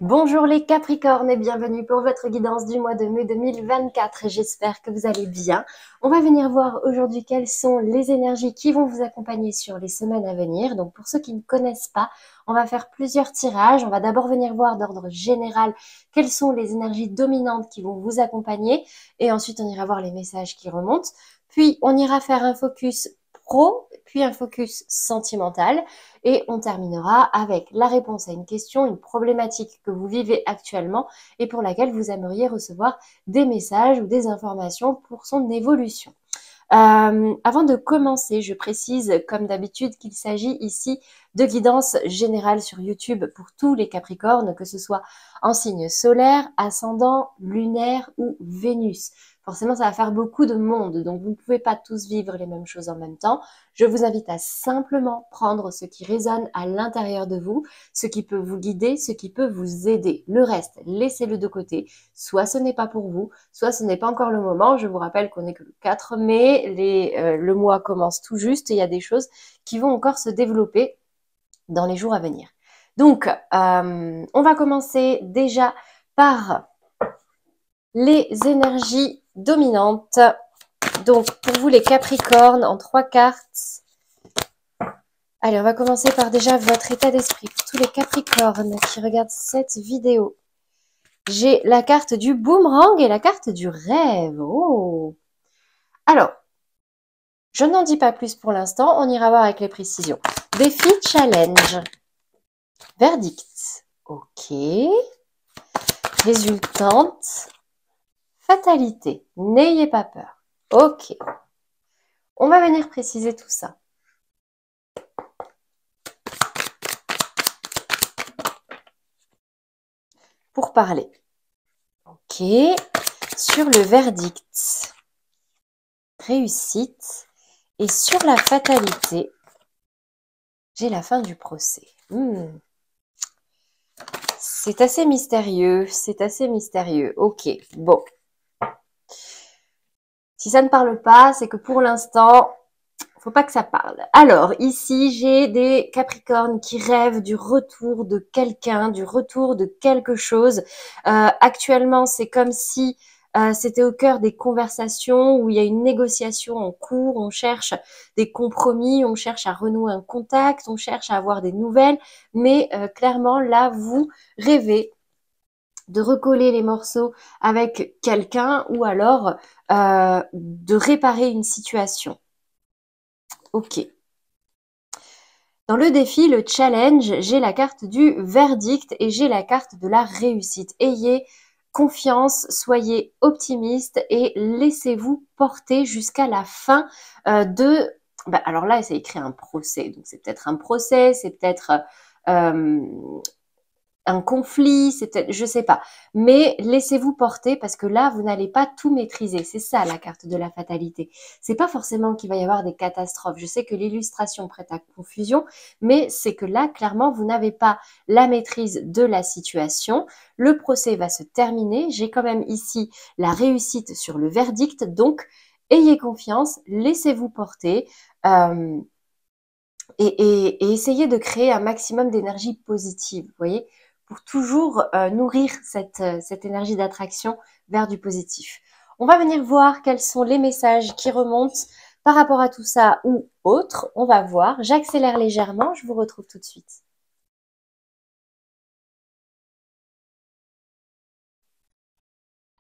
Bonjour les Capricornes et bienvenue pour votre guidance du mois de mai 2024. J'espère que vous allez bien. On va venir voir aujourd'hui quelles sont les énergies qui vont vous accompagner sur les semaines à venir. Donc pour ceux qui ne connaissent pas, on va faire plusieurs tirages. On va d'abord venir voir d'ordre général quelles sont les énergies dominantes qui vont vous accompagner et ensuite on ira voir les messages qui remontent. Puis on ira faire un focus pro, puis un focus sentimental et on terminera avec la réponse à une question, une problématique que vous vivez actuellement et pour laquelle vous aimeriez recevoir des messages ou des informations pour son évolution. Avant de commencer, je précise comme d'habitude qu'il s'agit ici de guidance générale sur YouTube pour tous les Capricornes, que ce soit en signe solaire, ascendant, lunaire ou Vénus. Forcément, ça va faire beaucoup de monde, donc vous ne pouvez pas tous vivre les mêmes choses en même temps. Je vous invite à simplement prendre ce qui résonne à l'intérieur de vous, ce qui peut vous guider, ce qui peut vous aider. Le reste, laissez-le de côté. Soit ce n'est pas pour vous, soit ce n'est pas encore le moment. Je vous rappelle qu'on n'est que le 4 mai, le mois commence tout juste et il y a des choses qui vont encore se développer dans les jours à venir. Donc, on va commencer déjà par les énergies dominantes. Donc, pour vous les Capricornes, en 3 cartes. Allez, on va commencer par déjà votre état d'esprit. Pour tous les Capricornes qui regardent cette vidéo, j'ai la carte du boomerang et la carte du rêve. Oh! Alors, je n'en dis pas plus pour l'instant. On ira voir avec les précisions. Défi, challenge. Verdict. Ok. Résultante. Fatalité. N'ayez pas peur. Ok. On va venir préciser tout ça. Pour parler. Ok. Sur le verdict. Réussite. Et sur la fatalité, j'ai la fin du procès. C'est assez mystérieux. C'est assez mystérieux. Ok. Bon. Si ça ne parle pas, c'est que pour l'instant, faut pas que ça parle. Alors, ici, j'ai des Capricornes qui rêvent du retour de quelqu'un, du retour de quelque chose. Actuellement, c'est comme si c'était au cœur des conversations où il y a une négociation en cours, on cherche des compromis, on cherche à renouer un contact, on cherche à avoir des nouvelles. Mais clairement, là, vous rêvez de recoller les morceaux avec quelqu'un ou alors de réparer une situation. Ok. Dans le défi, le challenge, j'ai la carte du verdict et j'ai la carte de la réussite. Ayez confiance, soyez optimiste et laissez-vous porter jusqu'à la fin de... alors là, c'est écrit un procès. Donc c'est peut-être un procès, c'est peut-être un conflit, c'est peut-être, je sais pas. Mais laissez-vous porter parce que là, vous n'allez pas tout maîtriser. C'est ça la carte de la fatalité. C'est pas forcément qu'il va y avoir des catastrophes. Je sais que l'illustration prête à confusion, mais c'est que là, clairement, vous n'avez pas la maîtrise de la situation. Le procès va se terminer. J'ai quand même ici la réussite sur le verdict. Donc, ayez confiance, laissez-vous porter. Et essayez de créer un maximum d'énergie positive, vous voyez, pour toujours nourrir cette énergie d'attraction vers du positif. On va venir voir quels sont les messages qui remontent par rapport à tout ça ou autre. On va voir. J'accélère légèrement. Je vous retrouve tout de suite.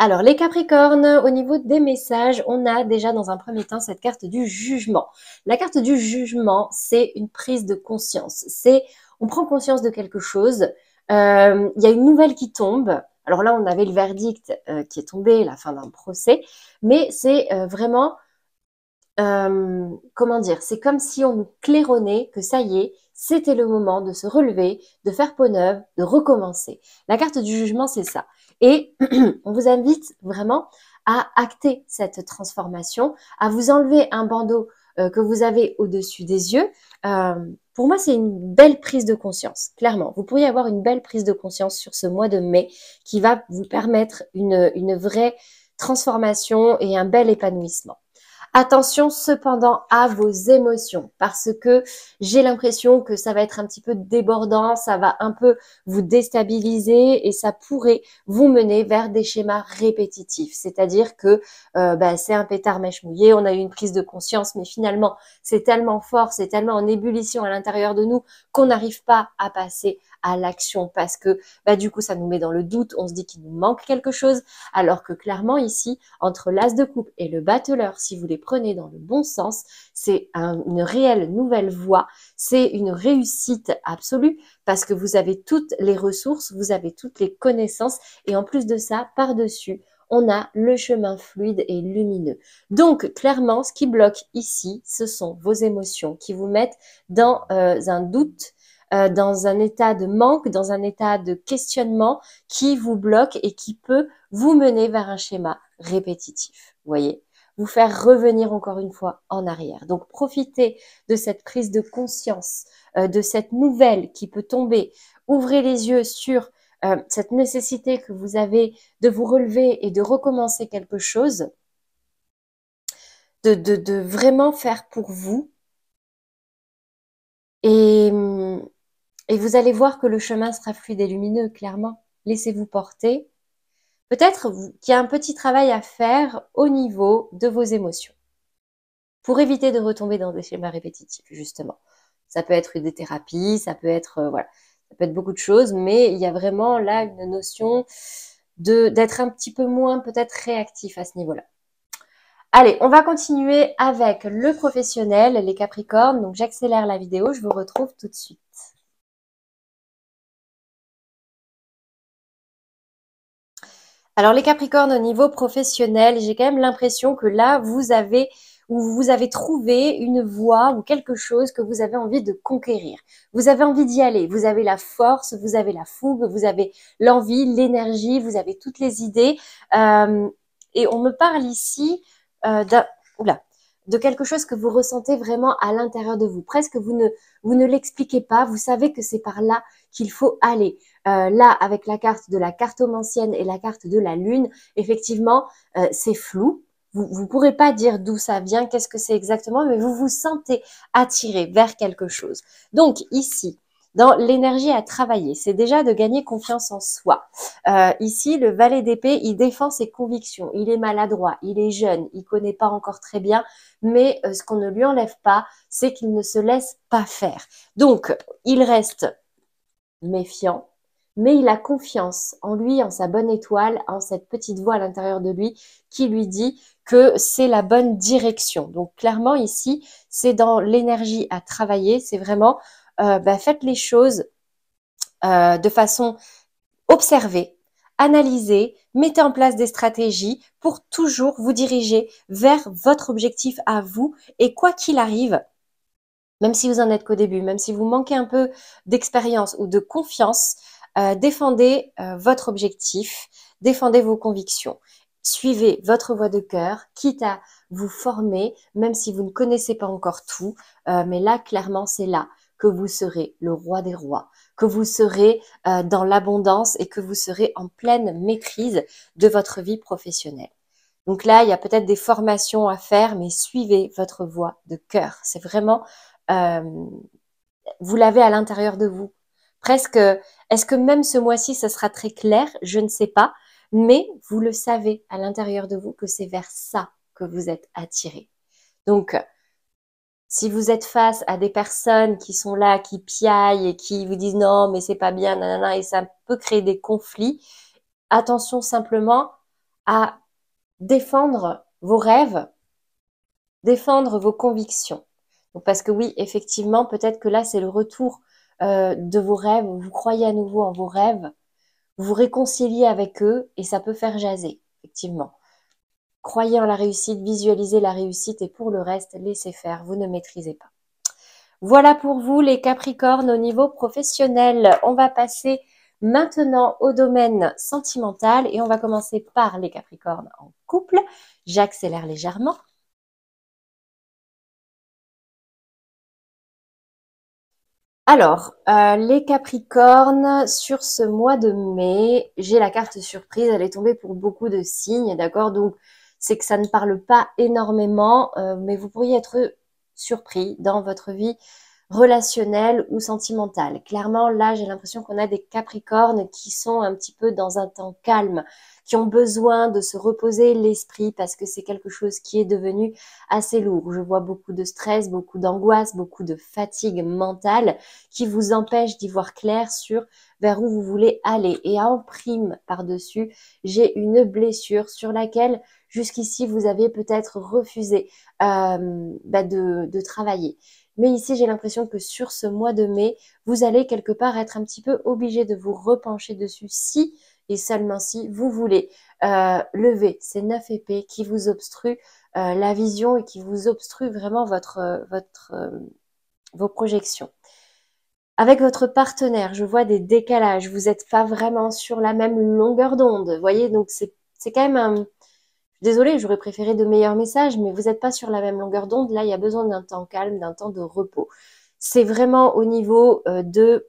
Alors, les Capricornes, au niveau des messages, on a déjà dans un premier temps cette carte du jugement. La carte du jugement, c'est une prise de conscience. On prend conscience de quelque chose. Il y a une nouvelle qui tombe. Alors là, on avait le verdict qui est tombé, la fin d'un procès. Mais c'est vraiment, comment dire, c'est comme si on nous claironnait que ça y est, c'était le moment de se relever, de faire peau neuve, de recommencer. La carte du jugement, c'est ça. Et on vous invite vraiment à acter cette transformation, à vous enlever un bandeau que vous avez au-dessus des yeux. Pour moi, c'est une belle prise de conscience, clairement. Vous pourriez avoir une belle prise de conscience sur ce mois de mai qui va vous permettre une vraie transformation et un bel épanouissement. Attention cependant à vos émotions parce que j'ai l'impression que ça va être un petit peu débordant, ça va un peu vous déstabiliser et ça pourrait vous mener vers des schémas répétitifs. C'est-à-dire que c'est un pétard mèche mouillée, on a eu une prise de conscience, mais finalement c'est tellement fort, c'est tellement en ébullition à l'intérieur de nous qu'on n'arrive pas à passer à l'action parce que du coup ça nous met dans le doute, on se dit qu'il nous manque quelque chose, alors que clairement ici, entre l'as de coupe et le bateleur, si vous les prenez dans le bon sens, c'est une réelle nouvelle voie, c'est une réussite absolue parce que vous avez toutes les ressources, vous avez toutes les connaissances et en plus de ça, par-dessus, on a le chemin fluide et lumineux. Donc, clairement, ce qui bloque ici, ce sont vos émotions qui vous mettent dans un doute, dans un état de manque, dans un état de questionnement qui vous bloque et qui peut vous mener vers un schéma répétitif. Vous voyez, vous faire revenir encore une fois en arrière. Donc, profitez de cette prise de conscience, de cette nouvelle qui peut tomber. Ouvrez les yeux sur cette nécessité que vous avez de vous relever et de recommencer quelque chose, de vraiment faire pour vous. Et vous allez voir que le chemin sera fluide et lumineux, clairement. Laissez-vous porter. Peut-être qu'il y a un petit travail à faire au niveau de vos émotions pour éviter de retomber dans des schémas répétitifs, justement. Ça peut être des thérapies, ça peut être voilà, ça peut être beaucoup de choses, mais il y a vraiment là une notion d'être un petit peu moins peut-être réactif à ce niveau-là. Allez, on va continuer avec le professionnel, les Capricornes. Donc j'accélère la vidéo, je vous retrouve tout de suite. Alors les Capricornes au niveau professionnel, j'ai quand même l'impression que là, vous avez trouvé une voie ou quelque chose que vous avez envie de conquérir. Vous avez envie d'y aller, vous avez la force, vous avez la fougue, vous avez l'envie, l'énergie, vous avez toutes les idées. Et on me parle ici de quelque chose que vous ressentez vraiment à l'intérieur de vous. Presque vous ne l'expliquez pas, vous savez que c'est par là qu'il faut aller. Là, avec la carte de la cartomancienne et la carte de la lune, effectivement, c'est flou. Vous ne pourrez pas dire d'où ça vient, qu'est-ce que c'est exactement, mais vous vous sentez attiré vers quelque chose. Donc ici, dans l'énergie à travailler, c'est déjà de gagner confiance en soi. Ici, le valet d'épée, il défend ses convictions. Il est maladroit, il est jeune, il connaît pas encore très bien, mais ce qu'on ne lui enlève pas, c'est qu'il ne se laisse pas faire. Donc, il reste méfiant, mais il a confiance en lui, en sa bonne étoile, en cette petite voix à l'intérieur de lui qui lui dit que c'est la bonne direction. Donc clairement ici, c'est dans l'énergie à travailler, c'est vraiment faites les choses de façon observée, analysée, mettez en place des stratégies pour toujours vous diriger vers votre objectif à vous et quoi qu'il arrive, même si vous en êtes qu'au début, même si vous manquez un peu d'expérience ou de confiance, défendez votre objectif, défendez vos convictions. Suivez votre voie de cœur, quitte à vous former, même si vous ne connaissez pas encore tout. Mais là, clairement, c'est là que vous serez le roi des rois, que vous serez dans l'abondance et que vous serez en pleine maîtrise de votre vie professionnelle. Donc là, il y a peut-être des formations à faire, mais suivez votre voie de cœur. C'est vraiment vous l'avez à l'intérieur de vous. Presque, est-ce que même ce mois-ci, ça sera très clair? Je ne sais pas. Mais vous le savez à l'intérieur de vous que c'est vers ça que vous êtes attiré. Donc, si vous êtes face à des personnes qui sont là, qui piaillent et qui vous disent non, mais c'est pas bien, nanana, et ça peut créer des conflits, attention simplement à défendre vos rêves, défendre vos convictions. Donc, parce que oui, effectivement, peut-être que là, c'est le retour de vos rêves, vous croyez à nouveau en vos rêves, vous vous réconciliez avec eux et ça peut faire jaser, effectivement. Croyez en la réussite, visualisez la réussite et pour le reste, laissez faire, vous ne maîtrisez pas. Voilà pour vous les Capricornes au niveau professionnel. On va passer maintenant au domaine sentimental et on va commencer par les Capricornes en couple. J'accélère légèrement. Alors, les Capricornes, sur ce mois de mai, j'ai la carte surprise, elle est tombée pour beaucoup de signes, d'accord? Donc, c'est que ça ne parle pas énormément, mais vous pourriez être surpris dans votre vie relationnelle ou sentimentale. Clairement, là, j'ai l'impression qu'on a des Capricornes qui sont un petit peu dans un temps calme, qui ont besoin de se reposer l'esprit parce que c'est quelque chose qui est devenu assez lourd. Je vois beaucoup de stress, beaucoup d'angoisse, beaucoup de fatigue mentale qui vous empêche d'y voir clair sur vers où vous voulez aller. Et en prime par-dessus, j'ai une blessure sur laquelle jusqu'ici vous avez peut-être refusé de travailler. Mais ici, j'ai l'impression que sur ce mois de mai, vous allez quelque part être un petit peu obligé de vous repencher dessus si et seulement si vous voulez lever ces 9 épées qui vous obstruent la vision et qui vous obstruent vraiment vos projections. Avec votre partenaire, je vois des décalages. Vous n'êtes pas vraiment sur la même longueur d'onde. Vous voyez, donc c'est quand même un... Désolée, j'aurais préféré de meilleurs messages, mais vous n'êtes pas sur la même longueur d'onde. Là, il y a besoin d'un temps calme, d'un temps de repos. C'est vraiment au niveau de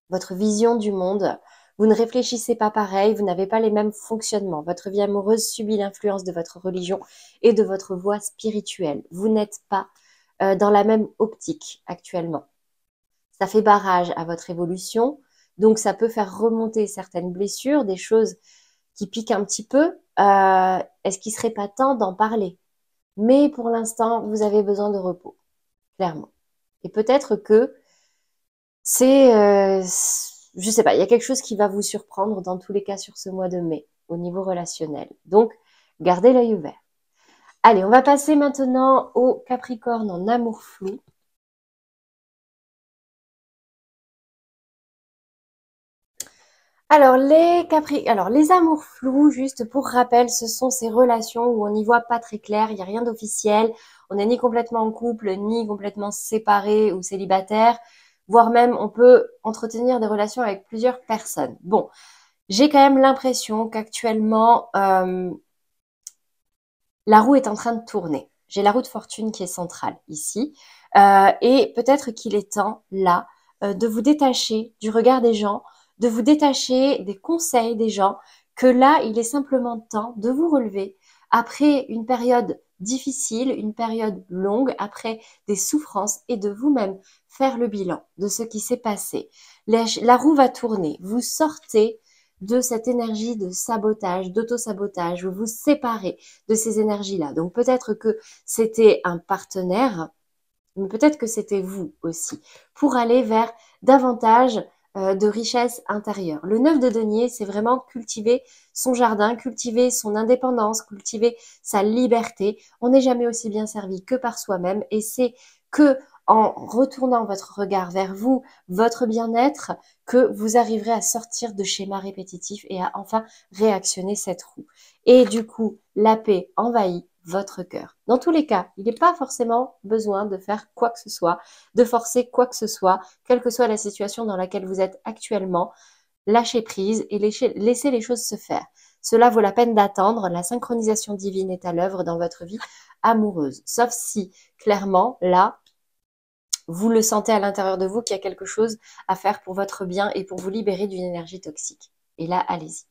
votre vision du monde. Vous ne réfléchissez pas pareil, vous n'avez pas les mêmes fonctionnements. Votre vie amoureuse subit l'influence de votre religion et de votre voie spirituelle. Vous n'êtes pas dans la même optique actuellement. Ça fait barrage à votre évolution, donc ça peut faire remonter certaines blessures, des choses qui piquent un petit peu. Est-ce qu'il serait pas temps d'en parler? Mais pour l'instant, vous avez besoin de repos, clairement. Et peut-être que je sais pas, il y a quelque chose qui va vous surprendre dans tous les cas sur ce mois de mai au niveau relationnel. Donc, gardez l'œil ouvert. Allez, on va passer maintenant au Capricorne en amour flou. Alors les amours flous, juste pour rappel, ce sont ces relations où on n'y voit pas très clair, il n'y a rien d'officiel, on n'est ni complètement en couple, ni complètement séparé ou célibataire, voire même on peut entretenir des relations avec plusieurs personnes. Bon, j'ai quand même l'impression qu'actuellement, la roue est en train de tourner. J'ai la roue de fortune qui est centrale ici. Et peut-être qu'il est temps, là, de vous détacher du regard des gens, de vous détacher des conseils des gens, que là, il est simplement temps de vous relever après une période difficile, une période longue, après des souffrances et de vous-même faire le bilan de ce qui s'est passé. La roue va tourner. Vous sortez de cette énergie de sabotage, d'auto-sabotage, vous vous séparez de ces énergies-là. Donc peut-être que c'était un partenaire, mais peut-être que c'était vous aussi, pour aller vers davantage de richesse intérieure. Le 9 de denier, c'est vraiment cultiver son jardin, cultiver son indépendance, cultiver sa liberté. On n'est jamais aussi bien servi que par soi-même et c'est que en retournant votre regard vers vous, votre bien-être, que vous arriverez à sortir de schémas répétitifs et à enfin réactionner cette roue. Et du coup, la paix envahit votre cœur. Dans tous les cas, il n'est pas forcément besoin de faire quoi que ce soit, de forcer quoi que ce soit, quelle que soit la situation dans laquelle vous êtes actuellement. Lâchez prise et laissez les choses se faire. Cela vaut la peine d'attendre. La synchronisation divine est à l'œuvre dans votre vie amoureuse. Sauf si, clairement, là, vous le sentez à l'intérieur de vous qu'il y a quelque chose à faire pour votre bien et pour vous libérer d'une énergie toxique. Et là, allez-y.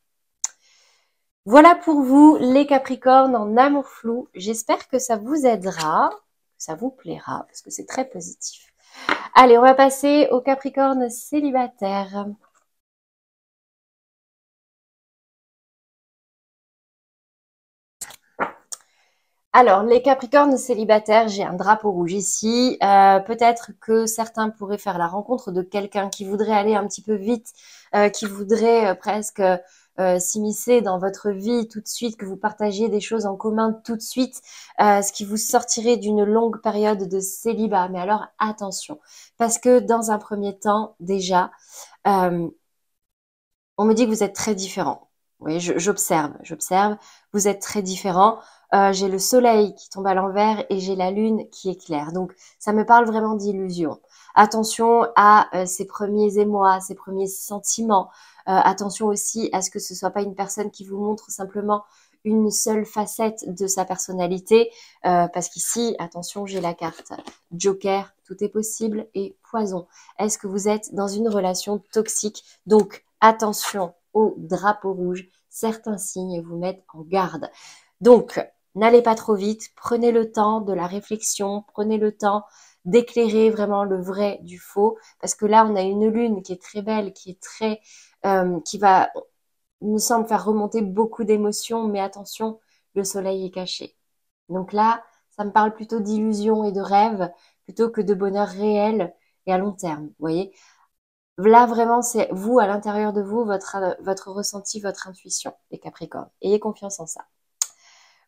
Voilà pour vous les Capricornes en amour flou. J'espère que ça vous aidera, que ça vous plaira, parce que c'est très positif. Allez, on va passer aux Capricornes célibataires. Alors, les Capricornes célibataires, j'ai un drapeau rouge ici. Peut-être que certains pourraient faire la rencontre de quelqu'un qui voudrait aller un petit peu vite, qui voudrait presque s'immiscer dans votre vie tout de suite, que vous partagiez des choses en commun tout de suite, ce qui vous sortirait d'une longue période de célibat. Mais alors, attention, parce que dans un premier temps, déjà, euh, on me dit que vous êtes très différents. Oui, j'observe. Vous êtes très différents. J'ai le soleil qui tombe à l'envers et j'ai la lune qui est claire. Donc, ça me parle vraiment d'illusion. Attention à ces premiers émois, ces premiers sentiments. Attention aussi à ce que ce soit pas une personne qui vous montre simplement une seule facette de sa personnalité. Parce qu'ici, attention, j'ai la carte Joker, tout est possible, et Poison. Est-ce que vous êtes dans une relation toxique? Donc, attention au drapeau rouge. Certains signes vous mettent en garde. Donc, N'allez pas trop vite, prenez le temps de la réflexion, prenez le temps d'éclairer vraiment le vrai du faux, parce que là, on a une lune qui est très belle, qui est très, qui va, nous semble faire remonter beaucoup d'émotions, mais attention, le soleil est caché. Donc là, ça me parle plutôt d'illusions et de rêves, plutôt que de bonheur réel et à long terme, vous voyez. Là, vraiment, c'est vous, à l'intérieur de vous, votre ressenti, votre intuition, les Capricornes. Ayez confiance en ça.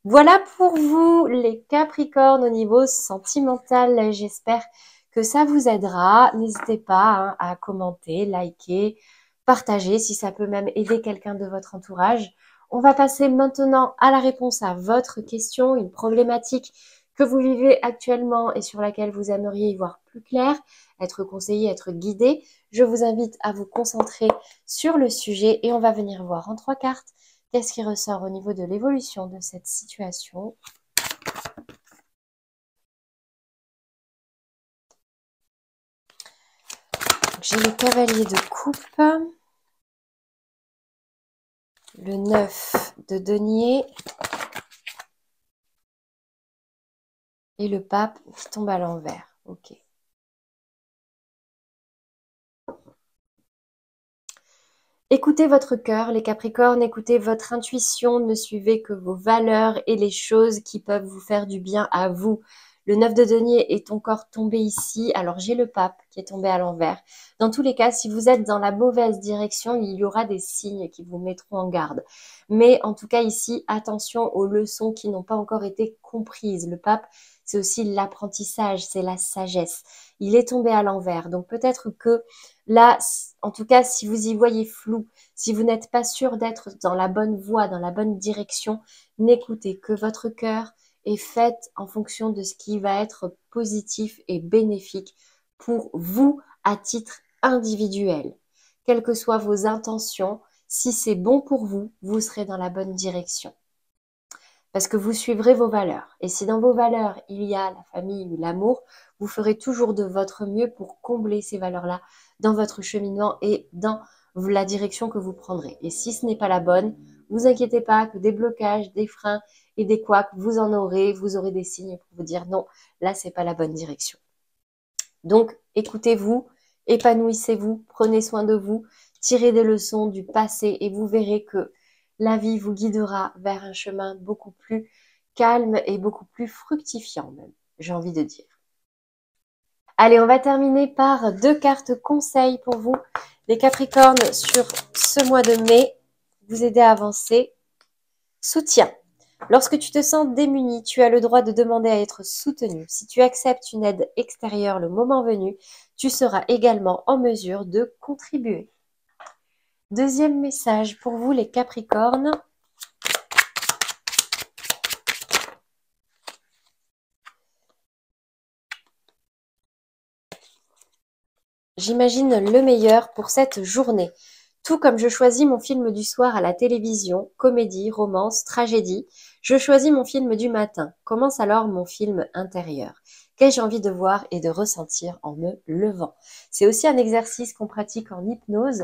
Voilà pour vous, les Capricornes, au niveau sentimental. J'espère que ça vous aidera. N'hésitez pas à commenter, liker, partager si ça peut même aider quelqu'un de votre entourage. On va passer maintenant à la réponse à votre question, une problématique que vous vivez actuellement et sur laquelle vous aimeriez y voir plus clair, être conseillé, être guidé. Je vous invite à vous concentrer sur le sujet et on va venir voir en 3 cartes qu'est-ce qui ressort au niveau de l'évolution de cette situation. J'ai le cavalier de coupe, le 9 de denier et le pape qui tombe à l'envers. Ok. Écoutez votre cœur, les Capricornes, écoutez votre intuition, ne suivez que vos valeurs et les choses qui peuvent vous faire du bien à vous. Le 9 de denier est encore tombé ici, alors j'ai le pape qui est tombé à l'envers. Dans tous les cas, si vous êtes dans la mauvaise direction, il y aura des signes qui vous mettront en garde. Mais en tout cas ici, attention aux leçons qui n'ont pas encore été comprises. Le pape, c'est aussi l'apprentissage, c'est la sagesse. Il est tombé à l'envers, donc peut-être que là, en tout cas, si vous y voyez flou, si vous n'êtes pas sûr d'être dans la bonne voie, dans la bonne direction, n'écoutez que votre cœur et faites en fonction de ce qui va être positif et bénéfique pour vous à titre individuel. Quelles que soient vos intentions, si c'est bon pour vous, vous serez dans la bonne direction. Parce que vous suivrez vos valeurs. Et si dans vos valeurs, il y a la famille ou l'amour, vous ferez toujours de votre mieux pour combler ces valeurs-là dans votre cheminement et dans la direction que vous prendrez. Et si ce n'est pas la bonne, vous inquiétez pas que des blocages, des freins et des couacs, vous en aurez, vous aurez des signes pour vous dire non, là c'est pas la bonne direction. Donc écoutez-vous, épanouissez-vous, prenez soin de vous, tirez des leçons du passé et vous verrez que la vie vous guidera vers un chemin beaucoup plus calme et beaucoup plus fructifiant même, j'ai envie de dire. Allez, on va terminer par 2 cartes conseils pour vous, les Capricornes, sur ce mois de mai. Vous aider à avancer. Soutien. Lorsque tu te sens démuni, tu as le droit de demander à être soutenu. Si tu acceptes une aide extérieure le moment venu, tu seras également en mesure de contribuer. Deuxième message pour vous, les Capricornes. J'imagine le meilleur pour cette journée. Tout comme je choisis mon film du soir à la télévision, comédie, romance, tragédie, je choisis mon film du matin. Commence alors mon film intérieur. Qu'ai-je envie de voir et de ressentir en me levant? C'est aussi un exercice qu'on pratique en hypnose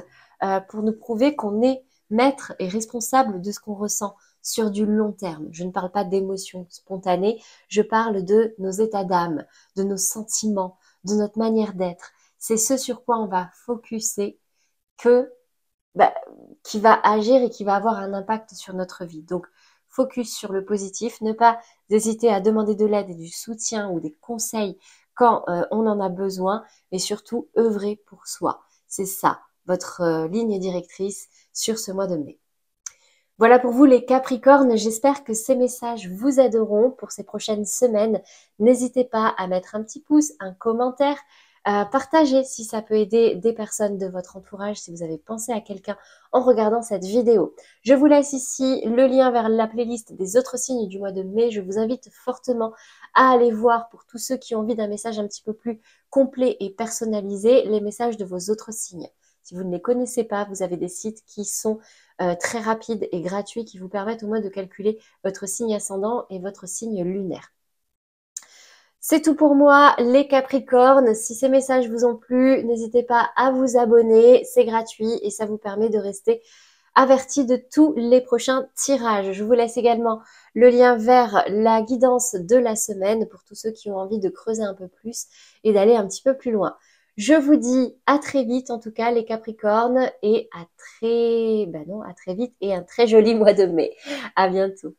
pour nous prouver qu'on est maître et responsable de ce qu'on ressent sur du long terme. Je ne parle pas d'émotions spontanées, je parle de nos états d'âme, de nos sentiments, de notre manière d'être. C'est ce sur quoi on va focuser qui va agir et qui va avoir un impact sur notre vie. Donc, focus sur le positif, ne pas hésiter à demander de l'aide et du soutien ou des conseils quand on en a besoin, mais surtout œuvrer pour soi. C'est ça, votre ligne directrice sur ce mois de mai. Voilà pour vous les Capricornes, j'espère que ces messages vous aideront pour ces prochaines semaines. N'hésitez pas à mettre un petit pouce, un commentaire, partagez si ça peut aider des personnes de votre entourage, si vous avez pensé à quelqu'un en regardant cette vidéo. Je vous laisse ici le lien vers la playlist des autres signes du mois de mai. Je vous invite fortement à aller voir, pour tous ceux qui ont envie d'un message un petit peu plus complet et personnalisé, les messages de vos autres signes. Si vous ne les connaissez pas, vous avez des sites qui sont très rapides et gratuits qui vous permettent au moins de calculer votre signe ascendant et votre signe lunaire. C'est tout pour moi, les Capricornes. Si ces messages vous ont plu, n'hésitez pas à vous abonner, c'est gratuit et ça vous permet de rester avertis de tous les prochains tirages. Je vous laisse également le lien vers la guidance de la semaine pour tous ceux qui ont envie de creuser un peu plus et d'aller un petit peu plus loin. Je vous dis à très vite en tout cas les Capricornes et à très vite et un très joli mois de mai. À bientôt.